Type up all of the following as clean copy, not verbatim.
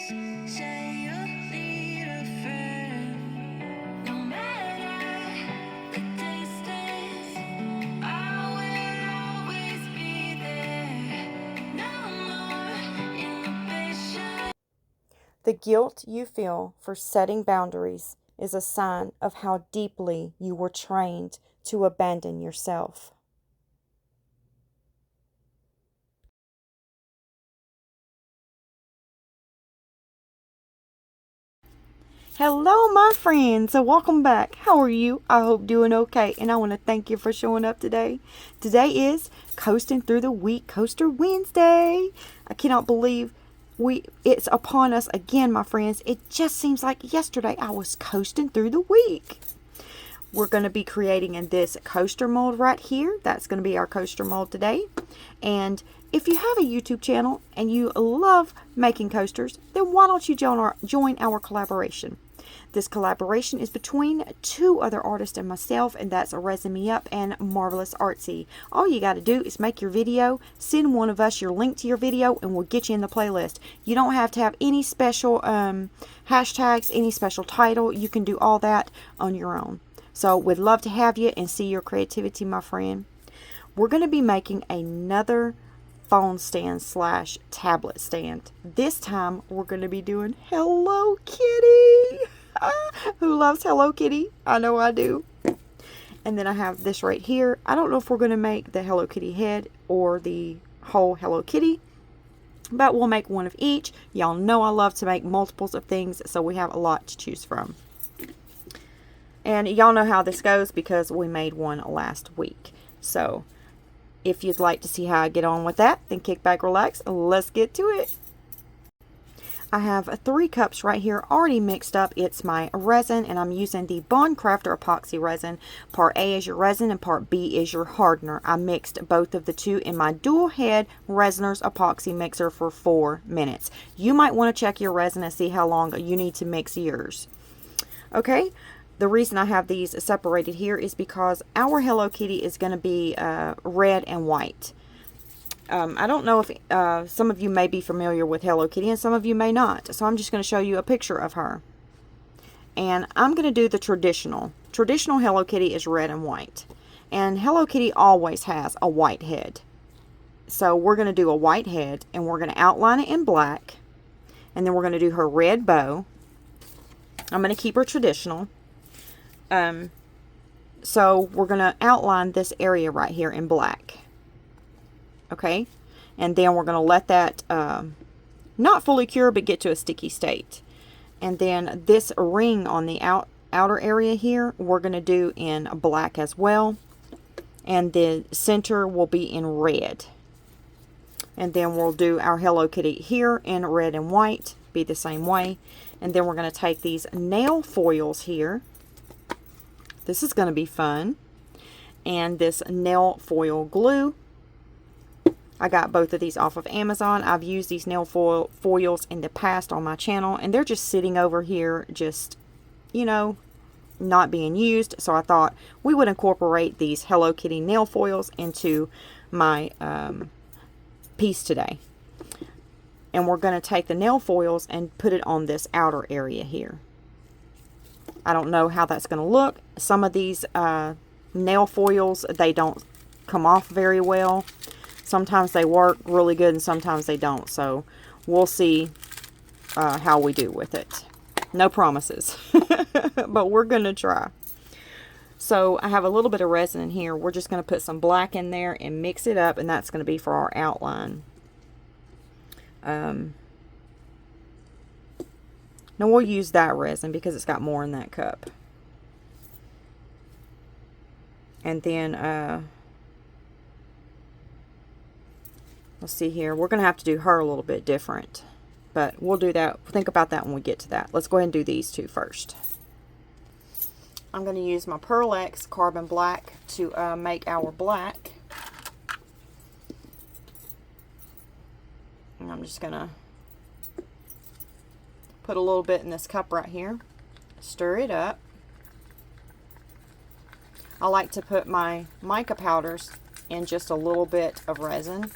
Say you'll need a friend. No matter the distance, I will always be there. No more inhibition. The guilt you feel for setting boundaries is a sign of how deeply you were trained to abandon yourself. Hello, my friends. So welcome back. How are you? I hope doing okay. And I want to thank you for showing up today. Today is Coasting Through the Week, Coaster Wednesday. I cannot believe it's upon us again, my friends. It just seems like yesterday I was coasting through the week. We're going to be creating in this coaster mold right here. That's going to be our coaster mold today. And if you have a YouTube channel and you love making coasters, then why don't you join our collaboration? This collaboration is between two other artists and myself, and that's Resin Me Up and Marvelous Artsy. All you got to do is make your video, send one of us your link to your video, and we'll get you in the playlist. You don't have to have any special hashtags, any special title. You can do all that on your own. So we'd love to have you and see your creativity, my friend. We're going to be making another phone stand / tablet stand. This time we're going to be doing Hello Kitty. Who loves Hello Kitty? I know I do. And then I have this right here. I don't know if we're going to make the Hello Kitty head or the whole Hello Kitty, but we'll make one of each. Y'all know I love to make multiples of things, so we have a lot to choose from. And y'all know how this goes because we made one last week. So if you'd like to see how I get on with that, then kick back, relax, and let's get to it. I have 3 cups right here already mixed up. It's my resin, and I'm using the Bond Crafter epoxy resin. Part A is your resin and part B is your hardener. I mixed both of the two in my dual head Resiners epoxy mixer for 4 minutes. You might want to check your resin and see how long you need to mix yours. Okay, the reason I have these separated here is because our Hello Kitty is going to be red and white. I don't know if some of you may be familiar with Hello Kitty and some of you may not. So I'm just going to show you a picture of her. And I'm going to do the traditional. Traditional Hello Kitty is red and white. And Hello Kitty always has a white head. So we're going to do a white head and we're going to outline it in black. And then we're going to do her red bow. I'm going to keep her traditional. So we're going to outline this area right here in black. Okay, and then we're going to let that not fully cure but get to a sticky state. And then this ring on the outer area here we're going to do in black as well, and the center will be in red. And then we'll do our Hello Kitty here in red and white, be the same way. And then we're going to take these nail foils here. This is going to be fun. And this nail foil glue. I got both of these off of Amazon. I've used these nail foils in the past on my channel, and they're just sitting over here, just, you know, not being used. So I thought we would incorporate these Hello Kitty nail foils into my piece today. And we're going to take the nail foils and put it on this outer area here. I don't know how that's going to look. Some of these nail foils, they don't come off very well. Sometimes they work really good and sometimes they don't. So we'll see how we do with it. No promises. But we're going to try. So I have a little bit of resin in here. We're just going to put some black in there and mix it up. And that's going to be for our outline. Now we'll use that resin because it's got more in that cup. And then let's see here. We're going to have to do her a little bit different. But we'll do that. Think about that when we get to that. Let's go ahead and do these two first. I'm going to use my Pearl X Carbon Black to make our black. And I'm just going to put a little bit in this cup right here. Stir it up. I like to put my mica powders in just a little bit of resin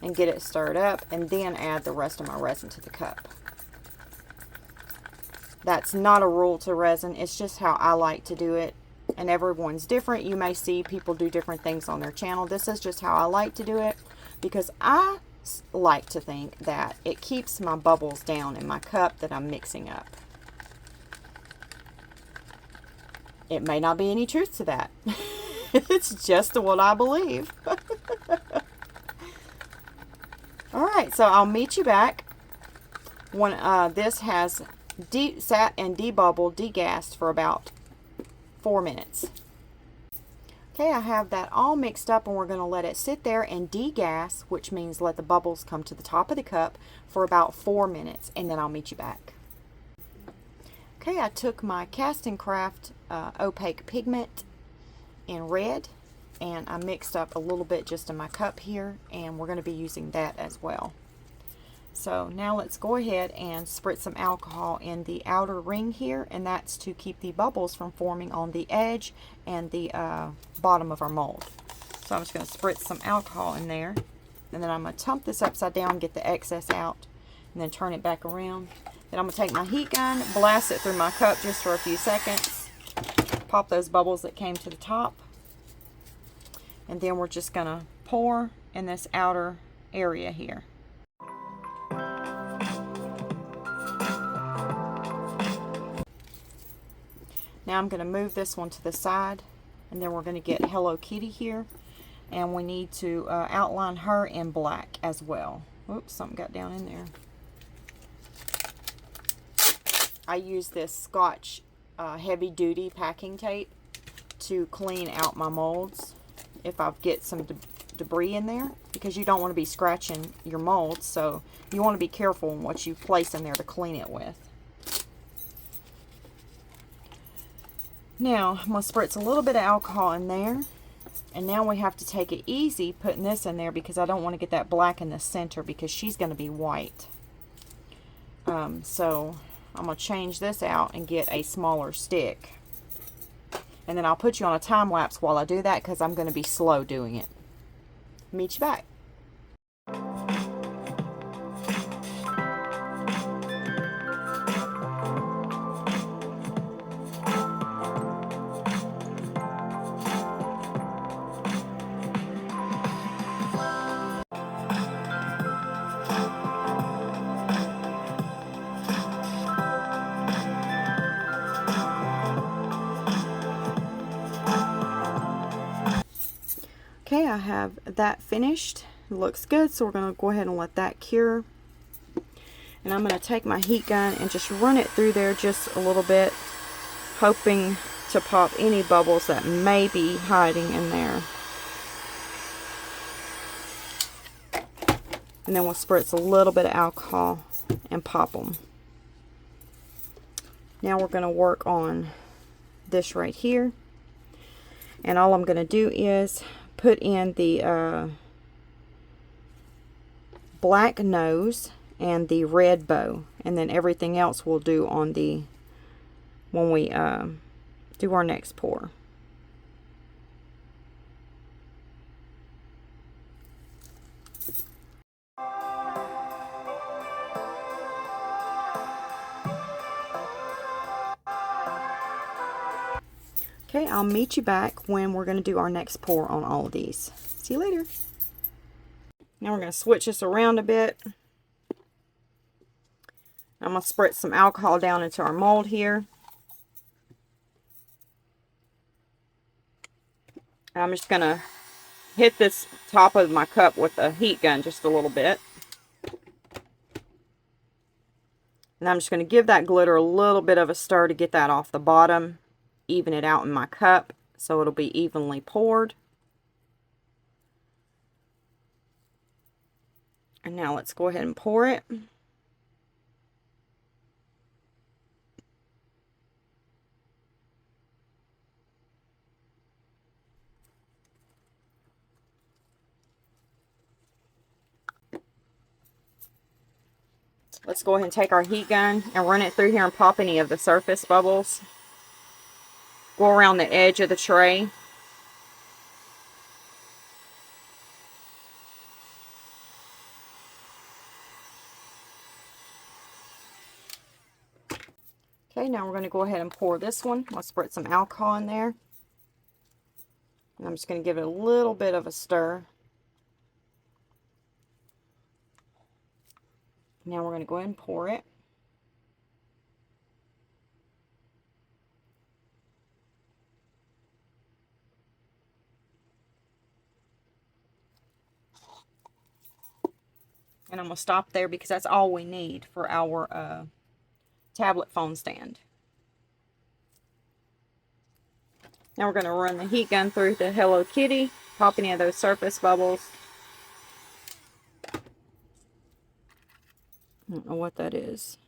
and get it stirred up, and then add the rest of my resin to the cup. That's not a rule to resin. It's just how I like to do it. And everyone's different. You may see people do different things on their channel. This is just how I like to do it, because I like to think that it keeps my bubbles down in my cup that I'm mixing up. It may not be any truth to that. It's just what I believe. Alright, so I'll meet you back when this has sat and debubbled, degassed for about 4 minutes. Okay, I have that all mixed up, and we're going to let it sit there and degas, which means let the bubbles come to the top of the cup for about 4 minutes, and then I'll meet you back. Okay, I took my Cast and Craft opaque pigment in red, and I mixed up a little bit just in my cup here, and we're going to be using that as well. So now let's go ahead and spritz some alcohol in the outer ring here, and that's to keep the bubbles from forming on the edge and the bottom of our mold. So I'm just going to spritz some alcohol in there, and then I'm going to tump this upside down, get the excess out, and then turn it back around. Then I'm going to take my heat gun, blast it through my cup just for a few seconds, pop those bubbles that came to the top, and then we're just going to pour in this outer area here. Now I'm going to move this one to the side, and then we're going to get Hello Kitty here, and we need to outline her in black as well. Oops, something got down in there. I use this Scotch heavy duty packing tape to clean out my molds if I get some debris in there, because you don't want to be scratching your molds, so you want to be careful in what you place in there to clean it with. Now, I'm going to spritz a little bit of alcohol in there. And now we have to take it easy putting this in there, because I don't want to get that black in the center, because she's going to be white. So I'm going to change this out and get a smaller stick. And then I'll put you on a time lapse while I do that, because I'm going to be slow doing it. Meet you back. Okay, I have that finished. It looks good, so we're going to go ahead and let that cure. And I'm going to take my heat gun and just run it through there just a little bit, hoping to pop any bubbles that may be hiding in there. And then we'll spritz a little bit of alcohol and pop them. Now we're going to work on this right here. And all I'm going to do is put in the black nose and the red bow, and then everything else we'll do on the when we do our next pour. Okay, I'll meet you back when we're going to do our next pour on all of these. See you later. Now we're going to switch this around a bit. I'm going to spritz some alcohol down into our mold here. I'm just going to hit this top of my cup with a heat gun just a little bit. And I'm just going to give that glitter a little bit of a stir to get that off the bottom. Even it out in my cup so it'll be evenly poured. And now let's go ahead and pour it. Let's go ahead and take our heat gun and run it through here and pop any of the surface bubbles. Go around the edge of the tray. Okay, now we're going to go ahead and pour this one. I'll spread some alcohol in there. And I'm just going to give it a little bit of a stir. Now we're going to go ahead and pour it. And I'm going to stop there because that's all we need for our tablet phone stand. Now we're going to run the heat gun through the Hello Kitty, pop any of those surface bubbles. I don't know what that is.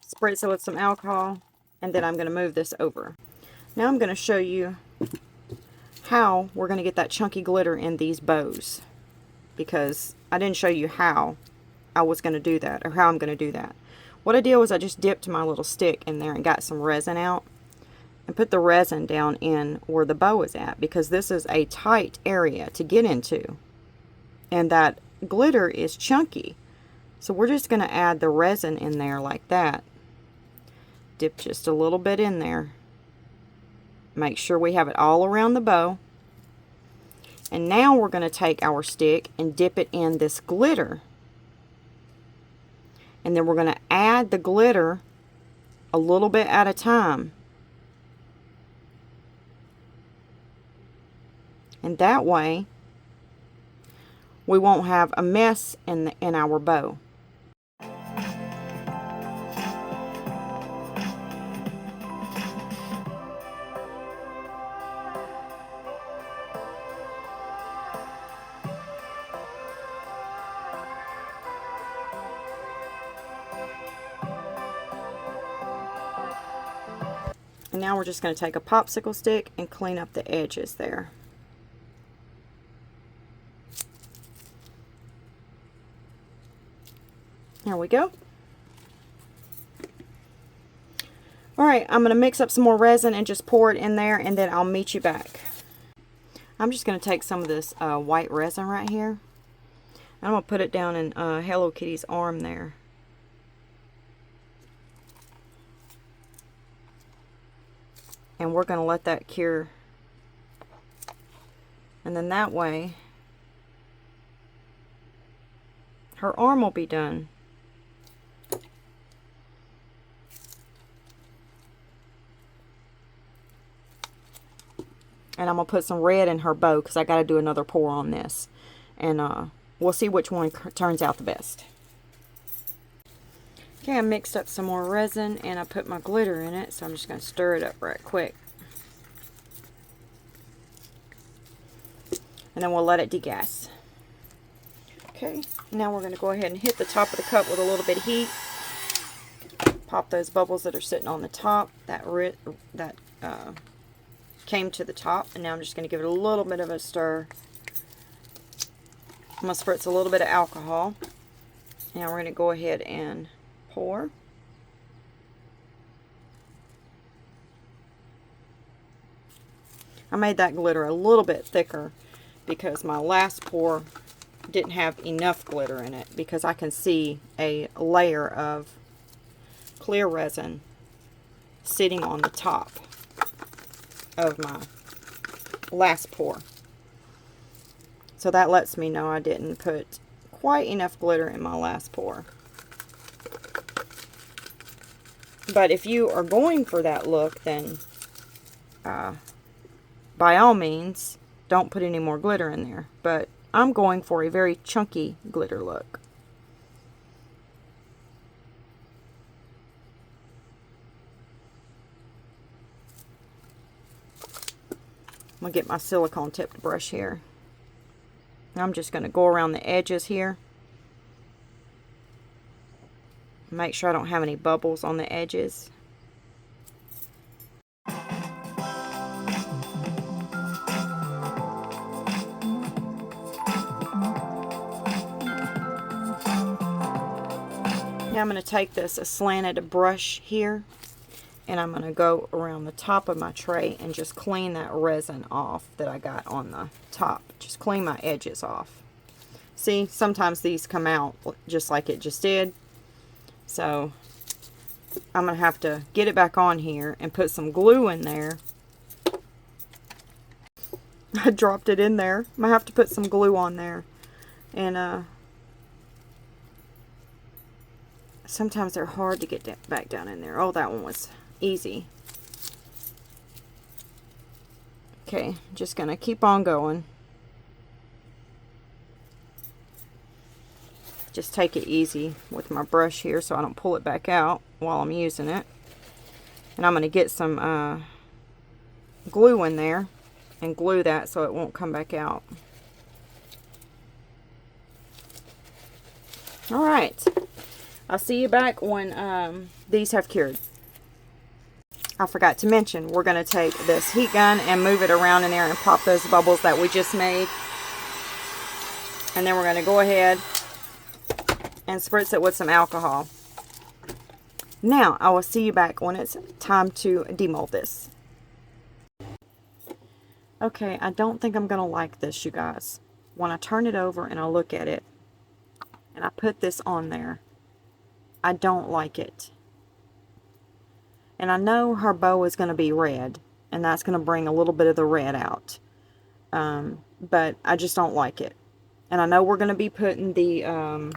Spritz it with some alcohol, and then I'm going to move this over. Now I'm going to show you how we're going to get that chunky glitter in these bows, because I didn't show you how I was going to do that, or how I'm going to do that. What I did was I just dipped my little stick in there and got some resin out and put the resin down in where the bow is at, because this is a tight area to get into and that glitter is chunky. So we're just going to add the resin in there like that. Dip just a little bit in there. Make sure we have it all around the bow. And now we're going to take our stick and dip it in this glitter. And then we're going to add the glitter a little bit at a time. And that way, we won't have a mess in our bow. And now we're just going to take a popsicle stick and clean up the edges there. There we go. Alright, I'm going to mix up some more resin and just pour it in there, and then I'll meet you back. I'm just going to take some of this white resin right here. And I'm going to put it down in Hello Kitty's arm there. And we're going to let that cure. And then that way, her arm will be done. And I'm going to put some red in her bow because I got to do another pour on this. And we'll see which one turns out the best. Okay, I mixed up some more resin and I put my glitter in it. So I'm just going to stir it up right quick. And then we'll let it degas. Okay, now we're going to go ahead and hit the top of the cup with a little bit of heat. Pop those bubbles that are sitting on the top. That came to the top, and now I'm just going to give it a little bit of a stir. I'm going to spritz a little bit of alcohol. Now we're going to go ahead and pour. I made that glitter a little bit thicker because my last pour didn't have enough glitter in it, because I can see a layer of clear resin sitting on the top of my last pour. So that lets me know I didn't put quite enough glitter in my last pour. But if you are going for that look, then by all means don't put any more glitter in there. But I'm going for a very chunky glitter look. I'm going to get my silicone tipped brush here. I'm just going to go around the edges here. Make sure I don't have any bubbles on the edges. Now I'm going to take this slanted brush here, and I'm going to go around the top of my tray and just clean that resin off that I got on the top. Just clean my edges off. See, sometimes these come out just like it just did. So I'm going to have to get it back on here and put some glue in there. I dropped it in there. I'm going to have to put some glue on there. And sometimes they're hard to get back down in there. Oh, that one was easy. Okay, just going to keep on going. Just take it easy with my brush here so I don't pull it back out while I'm using it. And I'm going to get some glue in there and glue that so it won't come back out. Alright, I'll see you back when these have cured. I forgot to mention, we're going to take this heat gun and move it around in there and pop those bubbles that we just made. And then we're going to go ahead and spritz it with some alcohol. Now, I will see you back when it's time to demold this. Okay, I don't think I'm going to like this, you guys. When I turn it over and I look at it, and I put this on there, I don't like it. And I know her bow is going to be red, and that's going to bring a little bit of the red out. But I just don't like it. And I know we're going to be putting the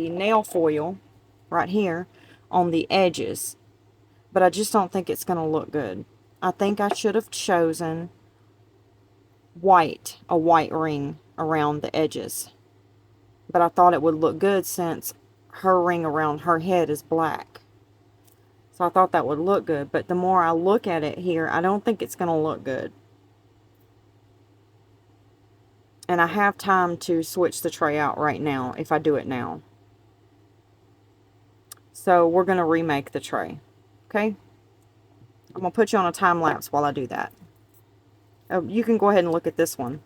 nail foil right here on the edges, but I just don't think it's going to look good. I think I should have chosen a white ring around the edges, but I thought it would look good since her ring around her head is black. So I thought that would look good, but the more I look at it here, I don't think it's going to look good. And I have time to switch the tray out right now if I do it now. So we're going to remake the tray. Okay? I'm going to put you on a time lapse while I do that. Oh, you can go ahead and look at this one.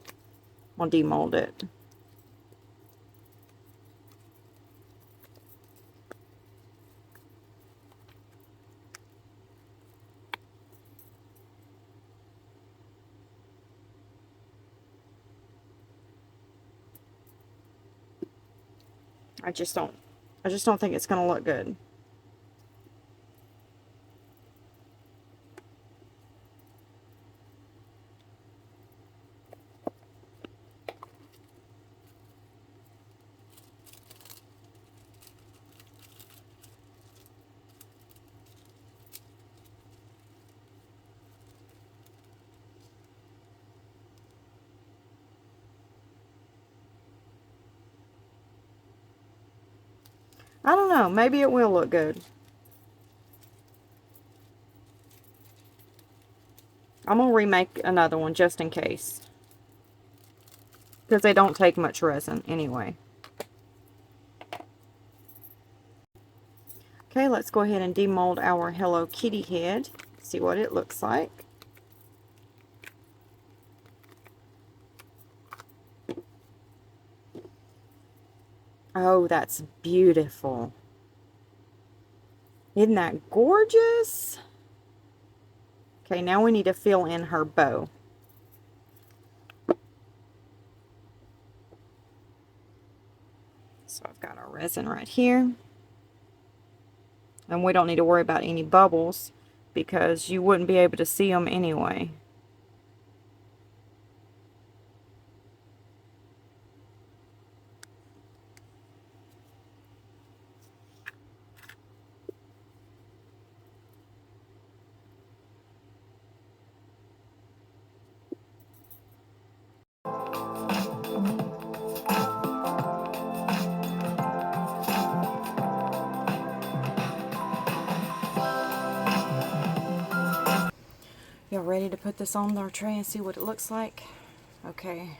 I'll demold it. I just don't think it's going to look good. I don't know. Maybe it will look good. I'm going to remake another one just in case. Because they don't take much resin anyway. Okay, let's go ahead and demold our Hello Kitty head. See what it looks like. Oh, that's beautiful. Isn't that gorgeous? Okay, now we need to fill in her bow. So I've got our resin right here. And we don't need to worry about any bubbles because you wouldn't be able to see them anyway. Y'all ready to put this on our tray and see what it looks like? Okay.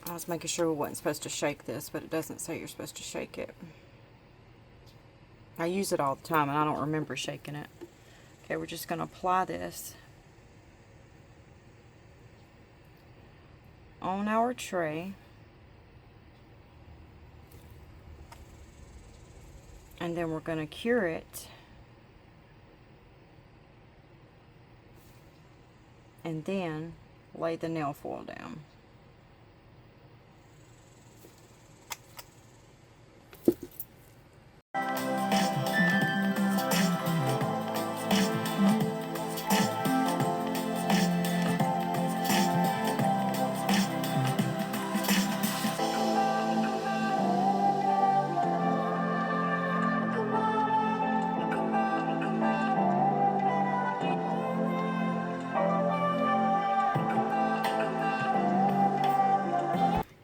I was making sure we wasn't supposed to shake this, but it doesn't say you're supposed to shake it. I use it all the time and I don't remember shaking it. Okay, we're just going to apply this on our tray. And then we're going to cure it. And then lay the nail foil down.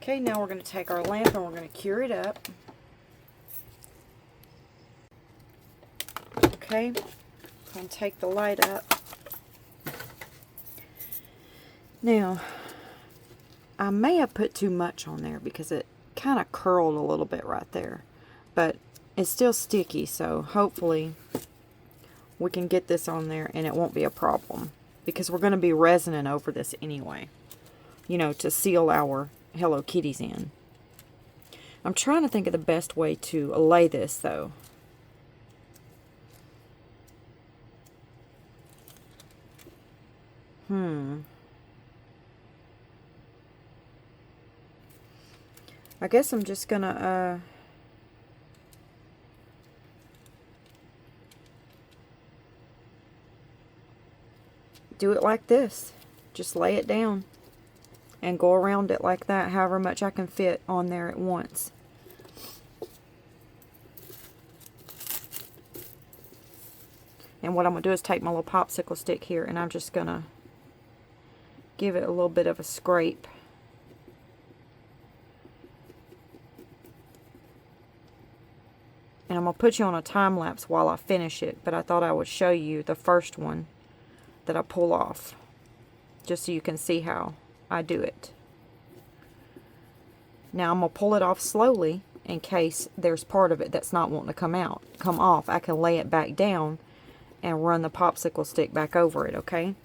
Okay, now we're going to take our lamp and we're going to cure it up. Okay, I'm going to take the light up. Now, I may have put too much on there because it kind of curled a little bit right there. But it's still sticky, so hopefully we can get this on there and it won't be a problem. Because we're going to be resining over this anyway. You know, to seal our Hello Kitties in. I'm trying to think of the best way to lay this though. I guess I'm just gonna do it like this. Just lay it down and go around it like that, however much I can fit on there at once. And what I'm going to do is take my little popsicle stick here and I'm just going to give it a little bit of a scrape. And I'm going to put you on a time lapse while I finish it, but I thought I would show you the first one that I pull off, just so you can see how I do it. Now I'm going to pull it off slowly in case there's part of it that's not wanting to come off. I can lay it back down and run the popsicle stick back over it, okay?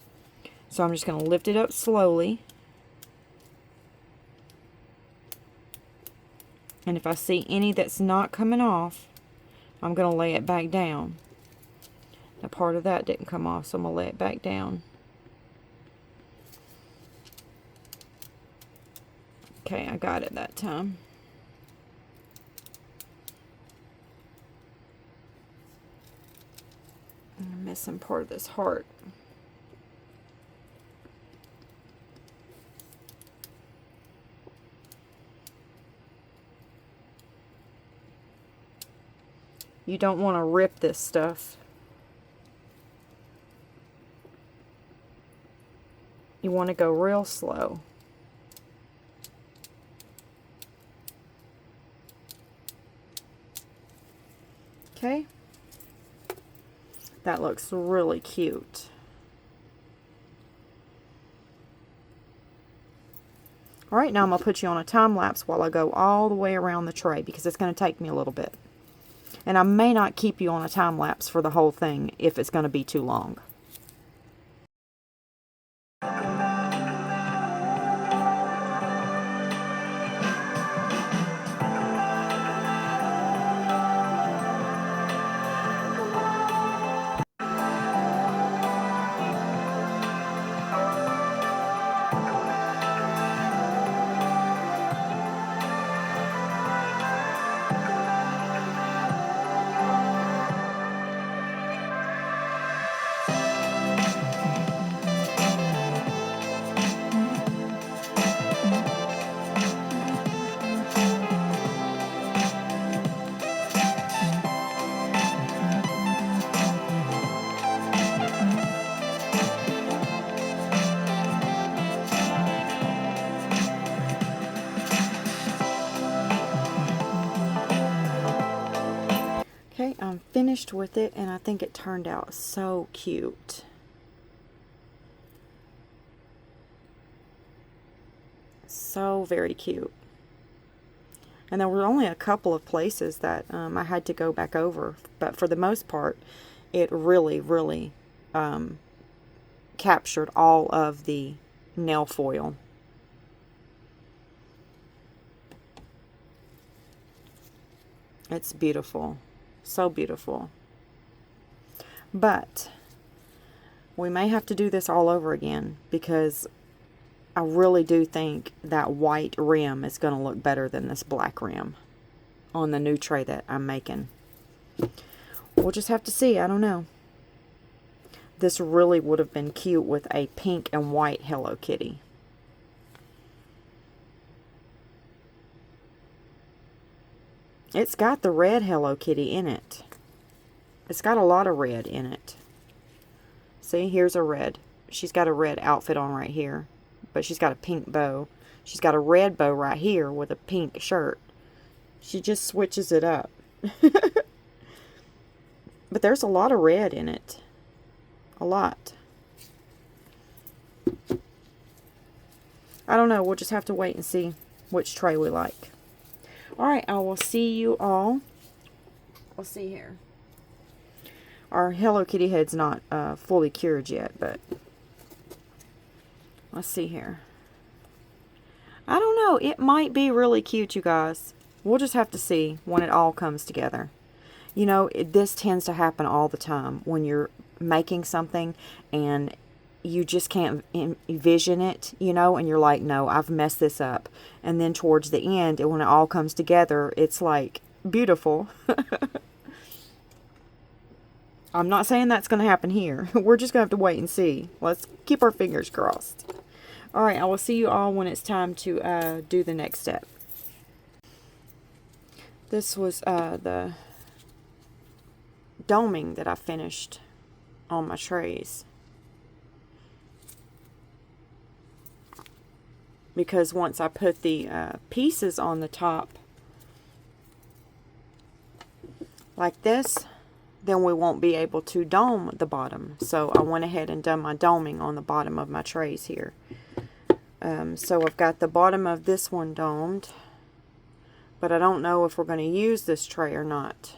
So I'm just going to lift it up slowly. And if I see any that's not coming off, I'm going to lay it back down. Now part of that didn't come off, so I'm going to lay it back down. Okay, I got it that time. I'm missing part of this heart. You don't want to rip this stuff. You want to go real slow. Okay, that looks really cute. Alright, now I'm going to put you on a time lapse while I go all the way around the tray because it's going to take me a little bit. And I may not keep you on a time lapse for the whole thing if it's going to be too long. Okay, I'm finished with it and I think it turned out so cute. So very cute. And there were only a couple of places that I had to go back over, but for the most part it really captured all of the nail foil. It's beautiful. So beautiful. But we may have to do this all over again because I really do think that white rim is going to look better than this black rim on the new tray that I'm making. We'll just have to see. I don't know. This really would have been cute with a pink and white Hello Kitty. It's got the red Hello Kitty in it. It's got a lot of red in it. See, here's a red. She's got a red outfit on right here. but she's got a pink bow. She's got a red bow right here with a pink shirt. She just switches it up. But there's a lot of red in it. A lot. I don't know. We'll just have to wait and see which tray we like. Alright, I will see you all. Let's see here. Our Hello Kitty head's not fully cured yet, but let's see here. I don't know. It might be really cute, you guys. We'll just have to see when it all comes together. You know, this tends to happen all the time when you're making something and you just can't envision it, you know, and you're like, no, I've messed this up. And then towards the end, when it all comes together, it's like beautiful. I'm not saying that's going to happen here. We're just going to have to wait and see. Let's keep our fingers crossed. Alright, I will see you all when it's time to do the next step. This was the doming that I finished on my trays. Because once I put the pieces on the top like this, then we won't be able to dome the bottom. So I went ahead and done my doming on the bottom of my trays here. So I've got the bottom of this one domed, but I don't know if we're going to use this tray or not.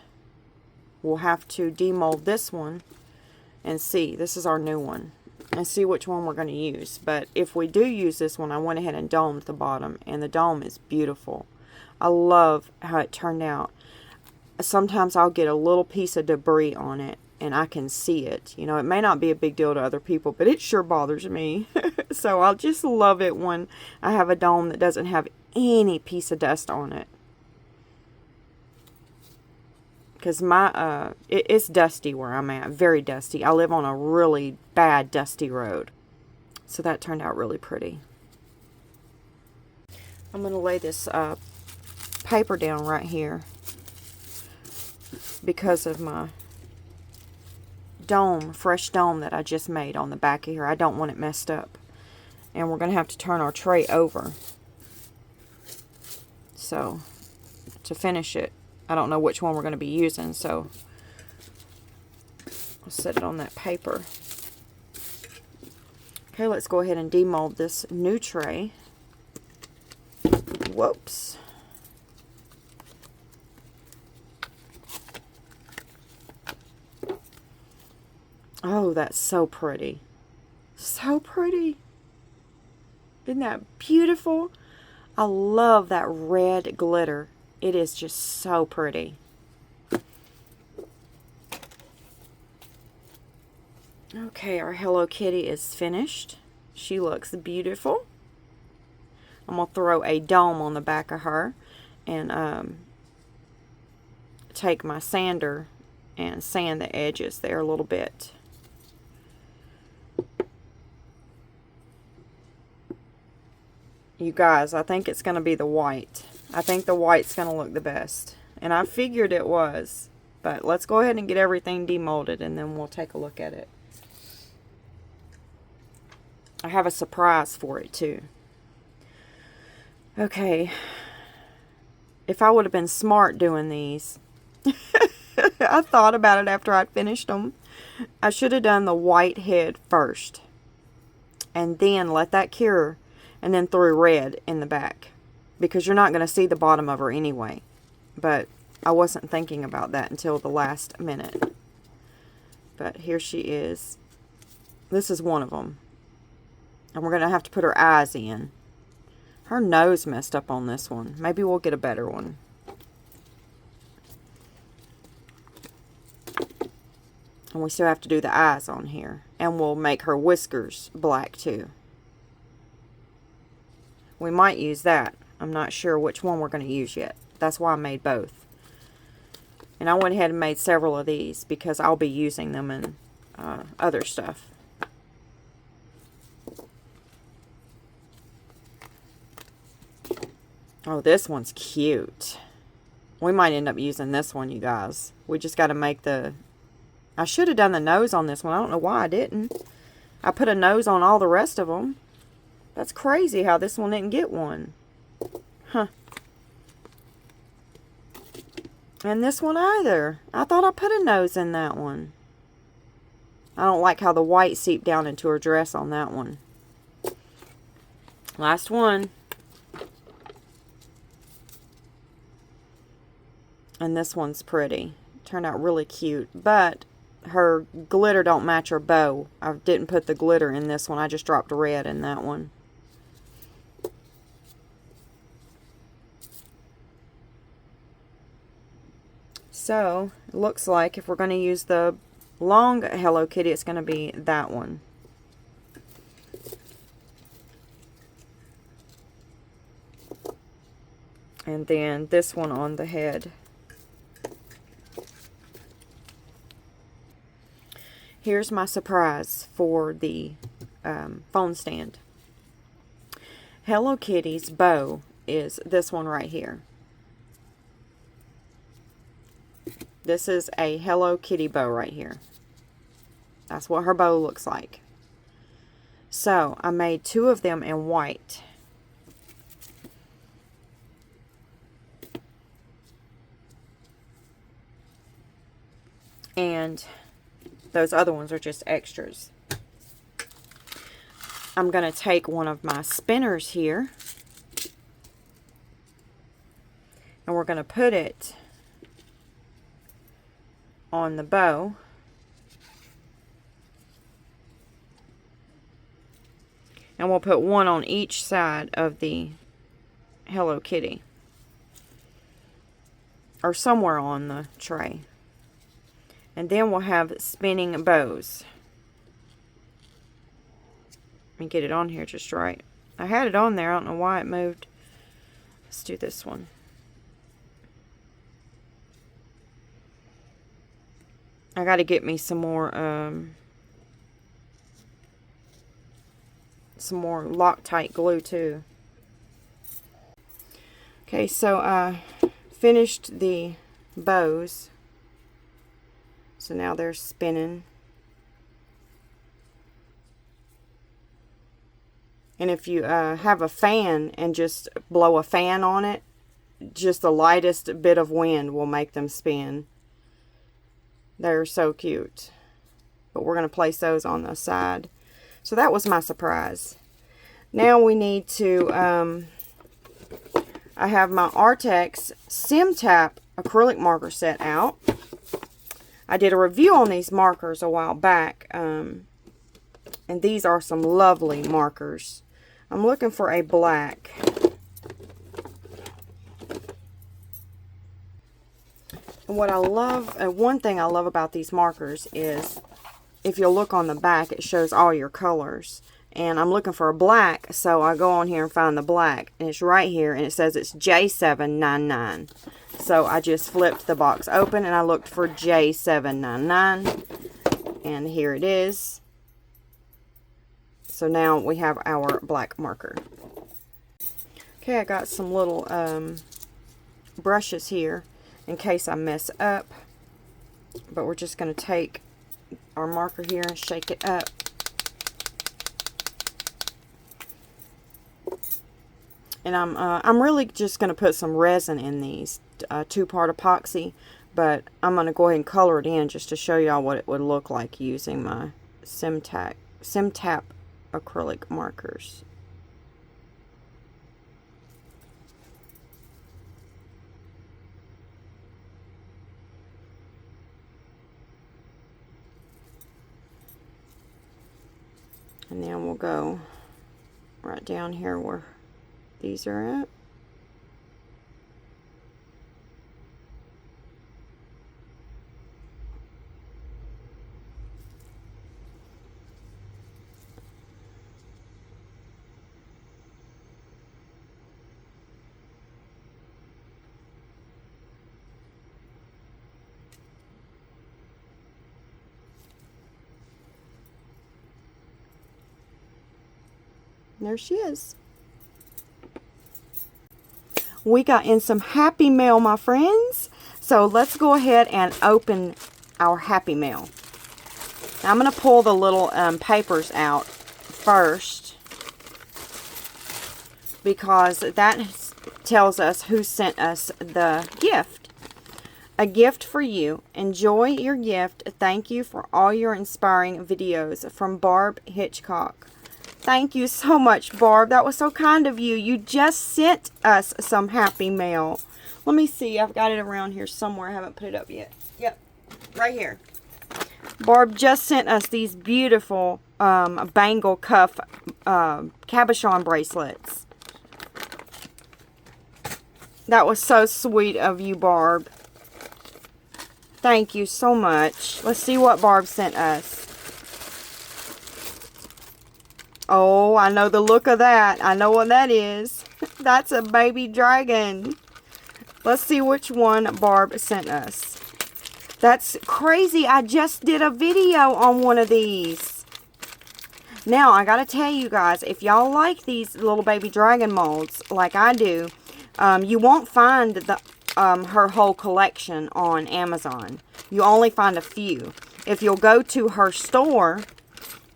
We'll have to demold this one and see. This is our new one. And see which one we're going to use. But if we do use this one, I went ahead and domed the bottom, and the dome is beautiful. I love how it turned out. Sometimes I'll get a little piece of debris on it, and I can see it. You know, it may not be a big deal to other people, but it sure bothers me. So I'll just love it when I have a dome that doesn't have any piece of dust on it. Because my, it's dusty where I'm at. Very dusty. I live on a really bad, dusty road. So that turned out really pretty. I'm going to lay this paper down right here. Because of my dome, fresh dome that I just made on the back of here. I don't want it messed up. And we're going to have to turn our tray over. So, to finish it. I don't know which one we're going to be using, so I'll set it on that paper. Okay, let's go ahead and demold this new tray. Whoops. Oh, that's so pretty. So pretty. Isn't that beautiful? I love that red glitter. It is just so pretty. Okay, our Hello Kitty is finished. She looks beautiful. I'm going to throw a dome on the back of her and take my sander and sand the edges there a little bit. You guys, I think it's going to be the white. I think the white's going to look the best. And I figured it was. But let's go ahead and get everything demolded and then we'll take a look at it. I have a surprise for it too. Okay. If I would have been smart doing these. I thought about it after I'd finished them. I should have done the white head first. And then let that cure. And then threw red in the back. Because you're not going to see the bottom of her anyway. But I wasn't thinking about that until the last minute. But here she is. This is one of them. And we're going to have to put her eyes in. Her nose messed up on this one. Maybe we'll get a better one. And we still have to do the eyes on here. And we'll make her whiskers black too. We might use that. I'm not sure which one we're going to use yet. That's why I made both. And I went ahead and made several of these because I'll be using them in other stuff. Oh, this one's cute. We might end up using this one, you guys. We just got to make the... I should have done the nose on this one. I don't know why I didn't. I put a nose on all the rest of them. That's crazy how this one didn't get one. Huh. And this one either. I thought I put a nose in that one. I don't like how the white seeped down into her dress on that one. Last one. And this one's pretty. Turned out really cute. But her glitter don't match her bow. I didn't put the glitter in this one. I just dropped red in that one. So, it looks like if we're going to use the long Hello Kitty, it's going to be that one. And then this one on the head. Here's my surprise for the phone stand. Hello Kitty's bow is this one right here. This is a Hello Kitty bow right here. That's what her bow looks like. So, I made 2 of them in white. And those other ones are just extras. I'm going to take one of my spinners here. And we're going to put it on the bow. And we'll put one on each side of the Hello Kitty. Or somewhere on the tray. And then we'll have spinning bows. Let me get it on here just right. I had it on there. I don't know why it moved. Let's do this one. I got to get me some more Loctite glue too. Okay, so I finished the bows. So now they're spinning. And if you have a fan and just blow a fan on it, just the lightest bit of wind will make them spin. They're so cute. But we're going to place those on the side. So that was my surprise. Now we need to, I have my Artex Sim Tap acrylic marker set out. I did a review on these markers a while back. And these are some lovely markers. I'm looking for a black. And what I love, one thing I love about these markers is, if you'll look on the back, it shows all your colors. And I'm looking for a black, so I go on here and find the black. And it's right here, and it says it's J799. So I just flipped the box open, and I looked for J799. And here it is. So now we have our black marker. Okay, I got some little brushes here in case I mess up. But we're just going to take our marker here and shake it up. And I'm really just going to put some resin in these, 2-part epoxy. But I'm going to go ahead and color it in just to show y'all what it would look like using my Sim Tap acrylic markers. And then we'll go right down here where these are at. There she is. We got in some Happy Mail, my friends. So let's go ahead and open our Happy Mail. Now I'm going to pull the little papers out first. because that tells us who sent us the gift. A gift for you. Enjoy your gift. Thank you for all your inspiring videos. From Barb Hitchcock. Thank you so much, Barb. That was so kind of you. You just sent us some happy mail. Let me see. I've got it around here somewhere. I haven't put it up yet. Yep. Right here. Barb just sent us these beautiful bangle cuff cabochon bracelets. That was so sweet of you, Barb. Thank you so much. Let's see what Barb sent us. Oh, I know the look of that. I know what that is. That's a baby dragon. Let's see which one Barb sent us. That's crazy. I just did a video on one of these. Now, I gotta tell you guys, if y'all like these little baby dragon molds, like I do, you won't find the her whole collection on Amazon. You only find a few. If you'll go to her store,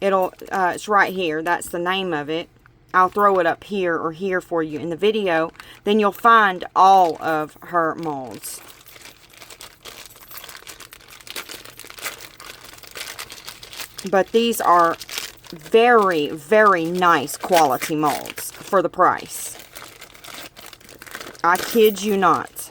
it's right here. That's the name of it. I'll throw it up here or here for you in the video. Then you'll find all of her molds. But these are very, very nice quality molds for the price. I kid you not.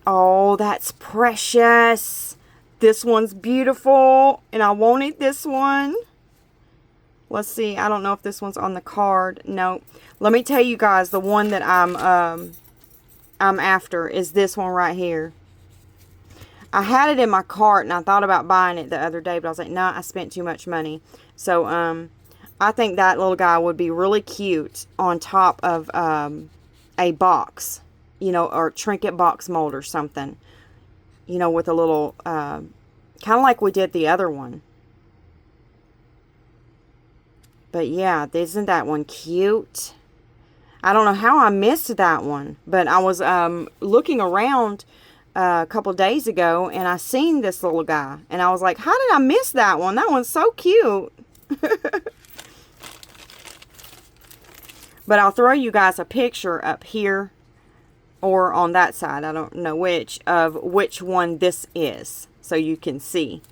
Oh, that's precious. This one's beautiful, and I wanted this one. Let's see. I don't know if this one's on the card. No. Let me tell you guys, the one that I'm after is this one right here. I had it in my cart, and I thought about buying it the other day, but I was like, nah, I spent too much money. So, I think that little guy would be really cute on top of a box, you know, or trinket box mold or something. You know, with a little, kind of like we did the other one. But yeah, isn't that one cute? I don't know how I missed that one, but I was looking around a couple days ago, and I seen this little guy, and I was like, how did I miss that one? That one's so cute. But I'll throw you guys a picture up here or on that side, I don't know which, of which one this is, so you can see.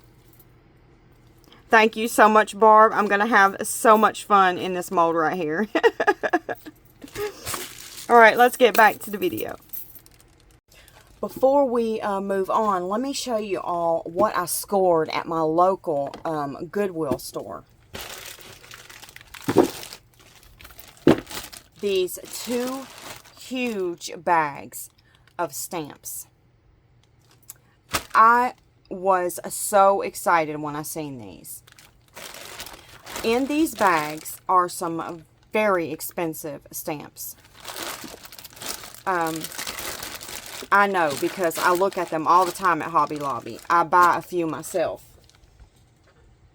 Thank you so much, Barb. I'm going to have so much fun in this mold right here. Alright, let's get back to the video. Before we move on, let me show you all what I scored at my local Goodwill store. These 2 huge bags of stamps. I was so excited when I seen these. In these bags are some very expensive stamps. I know, because I look at them all the time at Hobby Lobby. I buy a few myself.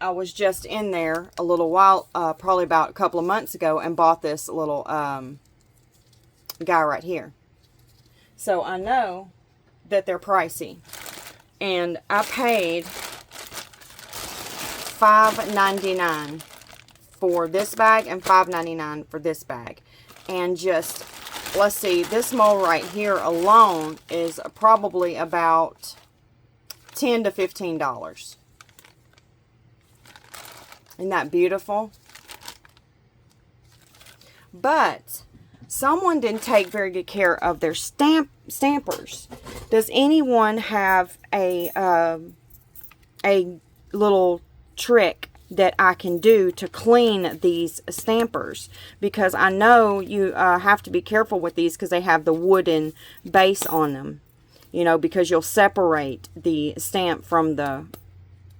I was just in there a little while, probably about a couple of months ago, and bought this little guy right here. So I know that they're pricey. And I paid $5.99 for this bag and $5.99 for this bag. And just, let's see, this mold right here alone is probably about $10 to $15. Isn't that beautiful? But someone didn't take very good care of their stampers. Does anyone have a little trick that I can do to clean these stampers? Because I know you have to be careful with these because they have the wooden base on them. You know, because you'll separate the stamp from the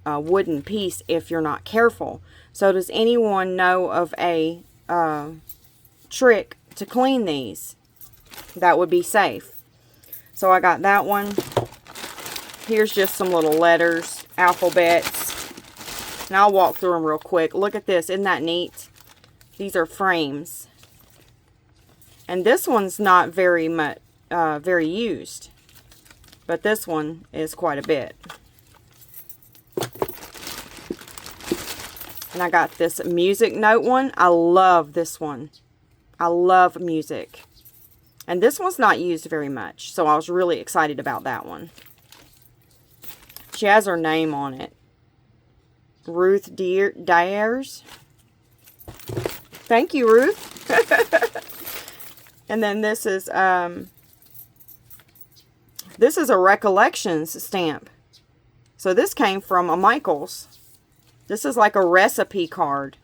wooden piece if you're not careful. So does anyone know of a trick to clean these that would be safe? So I got that one. Here's just some little letters, alphabets, and I'll walk through them real quick. Look at this. Isn't that neat? These are frames, and this one's not very much very used, but this one is quite a bit. And I got this music note one. I love this one. I love music. And this one's not used very much, so I was really excited about that one. She has her name on it. Ruth Dyers. Thank you, Ruth. And then this is a Recollections stamp. So this came from a Michaels. This is like a recipe card.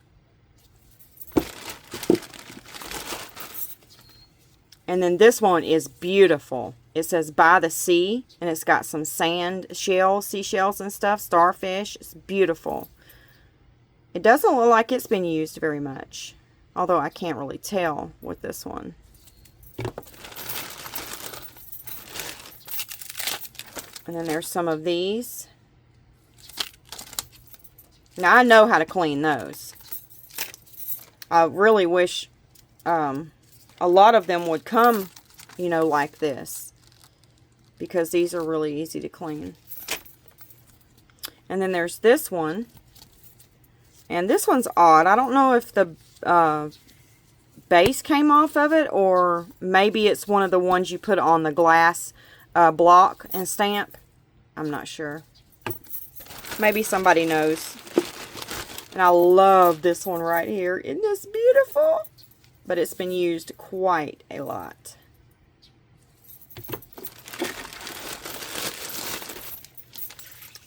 And then this one is beautiful. It says by the sea, and it's got some sand shells, seashells and stuff, starfish. It's beautiful. It doesn't look like it's been used very much, although I can't really tell with this one. And then there's some of these. Now I know how to clean those. I really wish a lot of them would come, you know, like this, because these are really easy to clean. And then there's this one, and this one's odd. I don't know if the base came off of it, or maybe it's one of the ones you put on the glass block and stamp. I'm not sure. Maybe somebody knows. And I love this one right here. Isn't this beautiful? But it's been used quite a lot.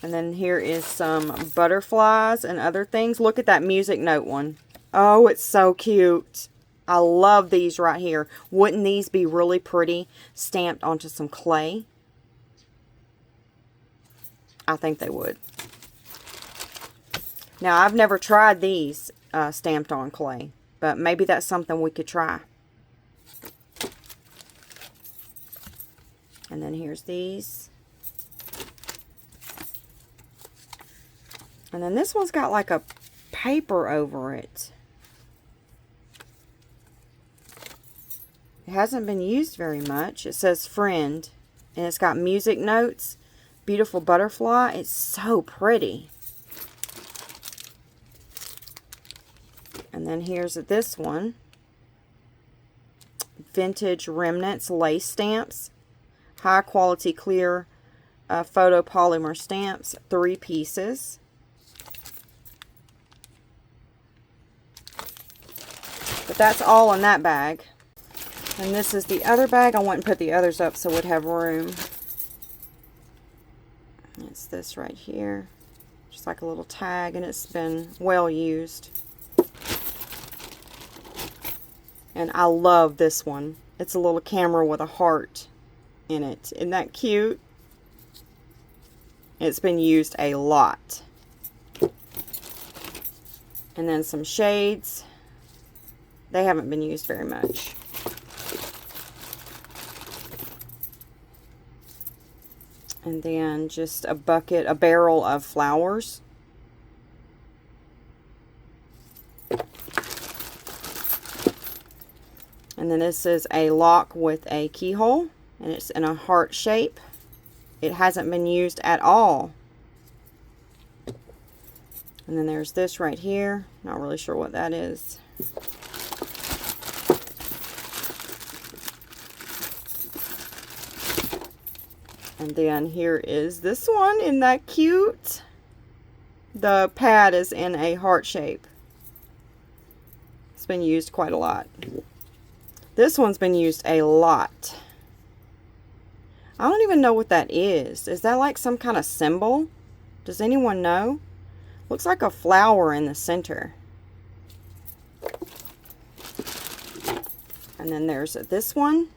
And then here is some butterflies and other things. Look at that music note one. Oh, it's so cute. I love these right here. Wouldn't these be really pretty stamped onto some clay? I think they would. Now, I've never tried these stamped on clay, but maybe that's something we could try. And then here's these. And then this one's got like a paper over it. It hasn't been used very much. It says friend, and it's got music notes. Beautiful butterfly. It's so pretty. And then here's this one. Vintage Remnants lace stamps. High quality clear photopolymer stamps. 3 pieces. But that's all in that bag. And this is the other bag. I went and put the others up so we'd have room. It's this right here. Just like a little tag, and it's been well used. And I love this one. It's a little camera with a heart in it. Isn't that cute? It's been used a lot. And then some shades. They haven't been used very much. And then just a bucket, a barrel of flowers. And then this is a lock with a keyhole, and it's in a heart shape. It hasn't been used at all. And then there's this right here. Not really sure what that is. And then here is this one. Isn't that cute? The pad is in a heart shape. It's been used quite a lot. This one's been used a lot. I don't even know what that is. Is that like some kind of symbol? Does anyone know? Looks like a flower in the center. And then there's this one.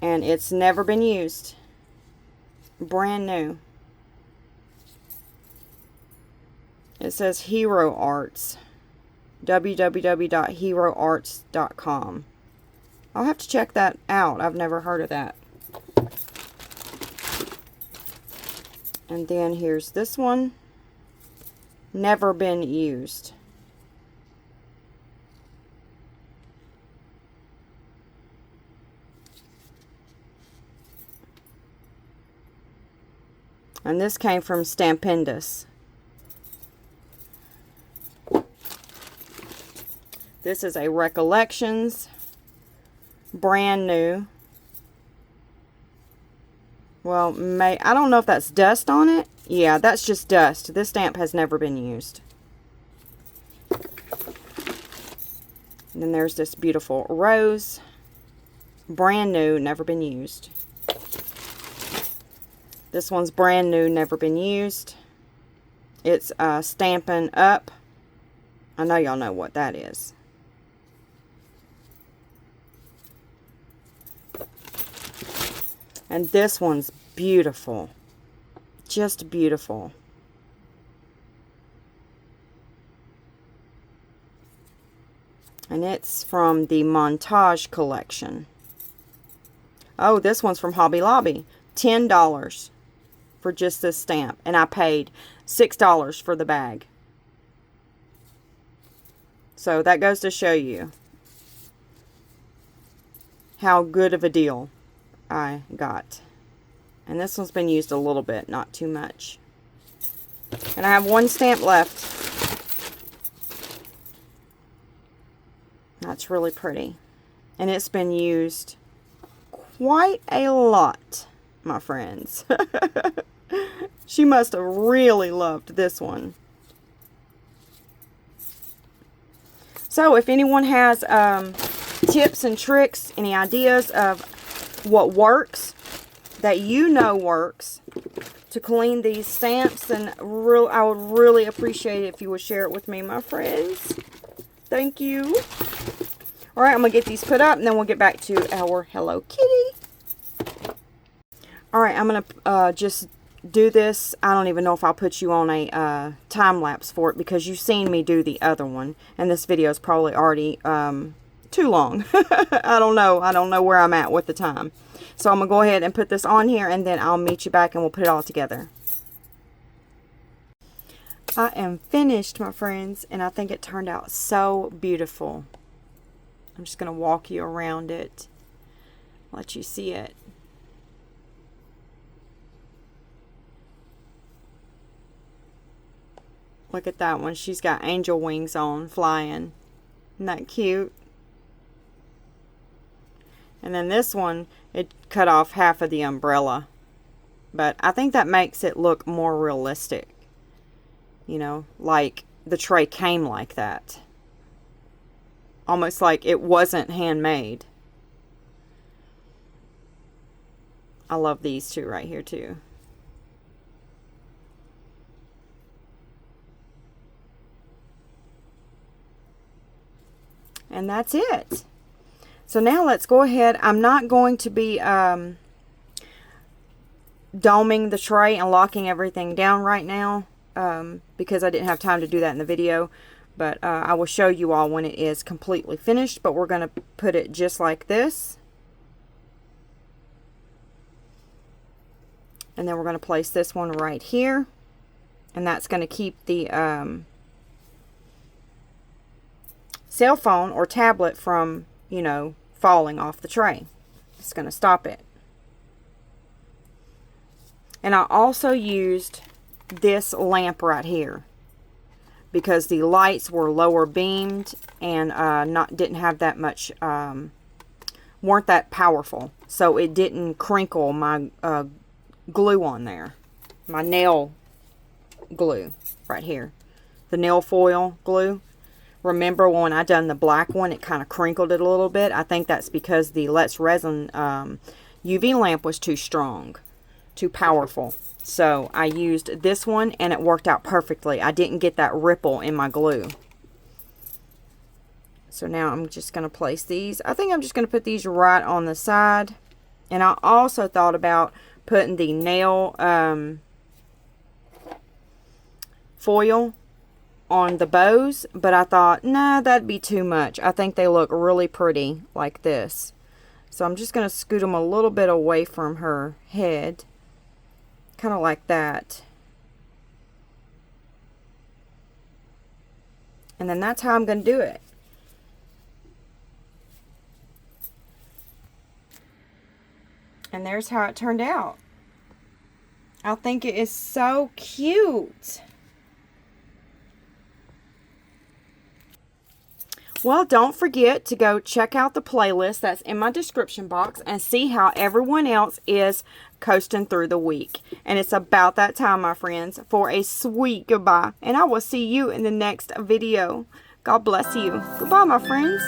And it's never been used. Brand new. It says Hero Arts. www.heroarts.com. I'll have to check that out. I've never heard of that. And then here's this one. Never been used. And this came from Stampendous. This is a Recollections, brand new. Well, I don't know if that's dust on it. Yeah, that's just dust. This stamp has never been used. And then there's this beautiful rose. Brand new, never been used. This one's brand new, never been used. It's Stampin' Up. I know y'all know what that is. And this one's beautiful. Just beautiful. And it's from the Montage collection. Oh, this one's from Hobby Lobby. $10 for just this stamp. And I paid $6 for the bag. So that goes to show you how good of a deal I got. And this one's been used a little bit, not too much. And I have one stamp left. That's really pretty. And it's been used quite a lot, my friends. She must have really loved this one. So if anyone has tips and tricks, any ideas of what works, that you know works, to clean these stamps, then I would really appreciate it if you would share it with me, my friends. Thank you. Alright, I'm going to get these put up, and then we'll get back to our Hello Kitty. Alright, I'm going to just do this. I don't even know if I'll put you on a time lapse for it, because you've seen me do the other one, and this video is probably already too long. I don't know where I'm at with the time. So I'm going to go ahead and put this on here, and then I'll meet you back and we'll put it all together. I am finished, my friends, and I think it turned out so beautiful. I'm just going to walk you around it, let you see it. Look at that one. She's got angel wings on, flying. Isn't that cute? And then this one, it cut off half of the umbrella. But I think that makes it look more realistic. You know, like the tray came like that. Almost like it wasn't handmade. I love these two right here too. And that's it. So now let's go ahead. I'm not going to be doming the tray and locking everything down right now because I didn't have time to do that in the video. But I will show you all when it is completely finished. But we're going to put it just like this. And then we're going to place this one right here. And that's going to keep the cell phone or tablet from, you know, falling off the tray. It's going to stop it. And I also used this lamp right here because the lights were lower beamed and didn't have that much, weren't that powerful. So it didn't crinkle my glue on there. My nail glue right here. The nail foil glue. Remember when I done the black one, it kind of crinkled it a little bit. I think that's because the Let's Resin UV lamp was too strong, too powerful. So I used this one and it worked out perfectly. I didn't get that ripple in my glue. So now I'm just going to place these. I think I'm just going to put these right on the side. And I also thought about putting the nail foil on the bows, but I thought, nah, that'd be too much. I think they look really pretty like this. So I'm just going to scoot them a little bit away from her head. Kind of like that. And then that's how I'm going to do it. And there's how it turned out. I think it is so cute. Well, don't forget to go check out the playlist that's in my description box and see how everyone else is coasting through the week. And it's about that time, my friends, for a sweet goodbye. And I will see you in the next video. God bless you. Goodbye, my friends.